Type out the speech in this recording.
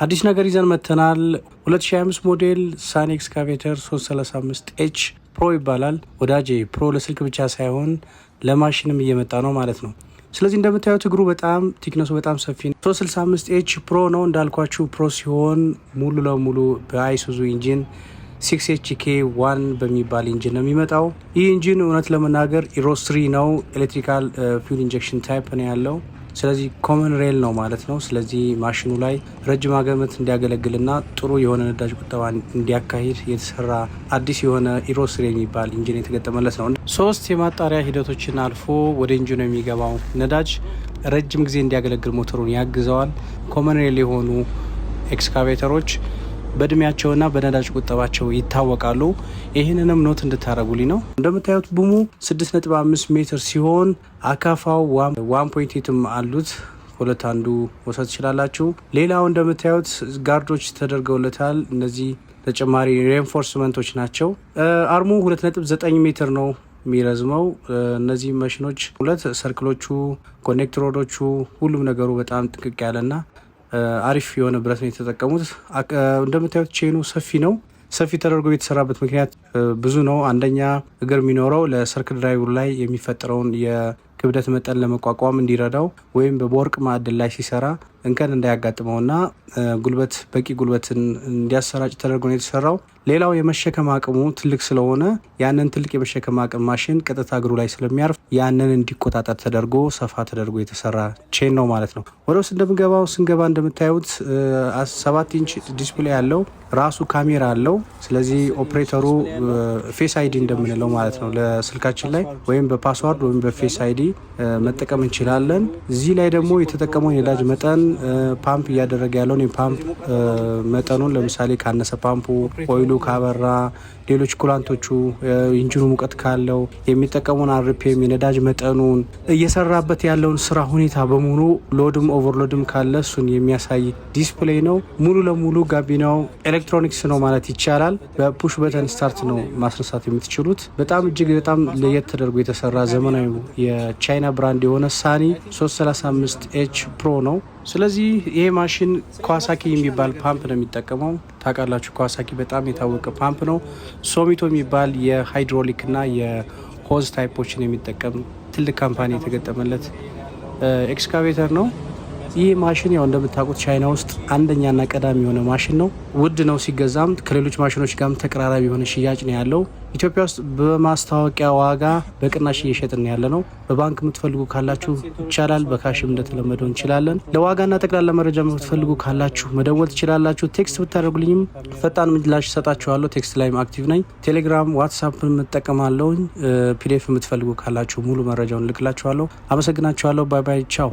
አዲስ ነገር ይዘን መተናል። 2025 ሞዴል ሳኒ ኤክስካቬተር 335H ፕሮ ይባላል። ወዳጄ ፕሮ ለስልክ ብቻ ሳይሆን ለማሽንም እየመጣ ነው ማለት ነው። ስለዚህ እንደምታዩት እግሩ በጣም ቲክነሱ በጣም ሰፊ ነው። 335H ፕሮ ነው እንዳልኳችሁ ፕሮ ሲሆን ሙሉ ለሙሉ በአይሱዙ ኢንጂን 6HK1 በሚባል ኢንጂን ነው የሚመጣው። ይህ ኢንጂን እውነት ለመናገር ኢሮስ 3 ነው። ኤሌክትሪካል ፊውል ኢንጀክሽን ታይፕ ነው ያለው። ስለዚህ ኮመን ሬል ነው ማለት ነው። ስለዚህ ማሽኑ ላይ ረጅም አገመት እንዲያገለግልና ጥሩ የሆነ ነዳጅ ቁጠባ እንዲያካሂድ የተሰራ አዲስ የሆነ ኢሮስ 3 የሚባል ኢንጂን የተገጠመለት ነው። 3 የማጣሪያ ሂደቶችን አልፎ ወደ ኢንጂኑ የሚገባው ነዳጅ ረጅም ጊዜ እንዲያገለግል ሞተሩን ያግዘዋል። ኮመን ሬል የሆኑ ኤክስካቬተሮች በእድሜያቸውና በነዳጅ ቁጠባቸው ይታወቃሉ። ይህንንም ኖት እንድታረጉልኝ ነው። እንደምታዩት ቡሙ 6.5 ሜትር ሲሆን አካፋው 1.8 አሉት። ሁለት አንዱ ወሰድ ትችላላችሁ። ሌላው እንደምታዩት ጋርዶች ተደርገውለታል። እነዚህ ተጨማሪ ሬንፎርስመንቶች ናቸው። አርሙ 2.9 ሜትር ነው የሚረዝመው። እነዚህ ማሽኖች ሁለት ሰርክሎቹ፣ ኮኔክትሮዶቹ፣ ሁሉም ነገሩ በጣም ጥንቅቅ ያለና አሪፍ የሆነ ብረት ነው የተጠቀሙት። እንደምታዩት ቼኑ ሰፊ ነው። ሰፊ ተደርጎ የተሰራበት ምክንያት ብዙ ነው። አንደኛ እግር የሚኖረው ለሰርክል ድራይቭ ላይ የሚፈጠረውን የክብደት መጠን ለመቋቋም እንዲረዳው ወይም በወርቅ ማዕድን ላይ ሲሰራ እንከን እንዳያጋጥመውና ጉልበት በቂ ጉልበትን እንዲያሰራጭ ተደርጎ ነው የተሰራው። ሌላው የመሸከም አቅሙ ትልቅ ስለሆነ ያንን ትልቅ የመሸከም አቅም ማሽን ቀጥታ እግሩ ላይ ስለሚያርፍ ያንን እንዲቆጣጠር ተደርጎ ሰፋ ተደርጎ የተሰራ ቼን ነው ማለት ነው። ወደ ውስጥ ስንገባ እንደምታዩት 7 ኢንች ዲስፕሌይ ያለው ራሱ ካሜራ አለው። ስለዚህ ኦፕሬተሩ ፌስ አይዲ እንደምንለው ማለት ነው ለስልካችን ላይ ወይም በፓስዋርድ ወይም በፌስ አይዲ መጠቀም እንችላለን። እዚህ ላይ ደግሞ የተጠቀመው የነዳጅ መጠን ፓምፕ እያደረገ ያለውን የፓምፕ መጠኑን ለምሳሌ ካነሰ ፓምፑ ኦይሉ ካበራ ሌሎች ኩላንቶቹ ኢንጂኑ ሙቀት ካለው የሚጠቀሙን አርፒኤም የነዳጅ መጠኑን እየሰራበት ያለውን ስራ ሁኔታ በሙሉ ሎድም ኦቨርሎድም ካለ እሱን የሚያሳይ ዲስፕሌይ ነው። ሙሉ ለሙሉ ጋቢናው ኤሌክትሮኒክስ ነው ማለት ይቻላል። በፑሽ በተን ስታርት ነው ማስነሳት የምትችሉት። በጣም እጅግ በጣም ለየት ተደርጎ የተሰራ ዘመናዊ የቻይና ብራንድ የሆነ ሳኒ 335H ፕሮ ነው። ስለዚህ ይሄ ማሽን ካዋሳኪ የሚባል ፓምፕ ነው የሚጠቀመው። ታውቃላችሁ ካዋሳኪ በጣም የታወቀ ፓምፕ ነው። ሶሚቶ የሚባል የሃይድሮሊክና የሆዝ ታይፖችን የሚጠቀም ትልቅ ካምፓኒ የተገጠመለት ኤክስካቬተር ነው። ይህ ማሽን ያው እንደምታውቁት ቻይና ውስጥ አንደኛና ቀዳሚ የሆነ ማሽን ነው። ውድ ነው ሲገዛም፣ ከሌሎች ማሽኖች ጋርም ተቀራራቢ የሆነ ሽያጭ ነው ያለው። ኢትዮጵያ ውስጥ በማስታወቂያ ዋጋ በቅናሽ እየሸጥን ያለ ነው። በባንክ የምትፈልጉ ካላችሁ ይቻላል። በካሽም እንደተለመደው እንችላለን። ለዋጋና ጠቅላላ መረጃ የምትፈልጉ ካላችሁ መደወል ትችላላችሁ። ቴክስት ብታደርጉልኝም ፈጣን ምላሽ እሰጣችኋለሁ። ቴክስት ላይም አክቲቭ ነኝ። ቴሌግራም፣ ዋትሳፕ እጠቀማለሁ። ፒዲኤፍ የምትፈልጉ ካላችሁ ሙሉ መረጃውን ልክላችኋለሁ። አመሰግናችኋለሁ። ባይ ባይ፣ ቻው።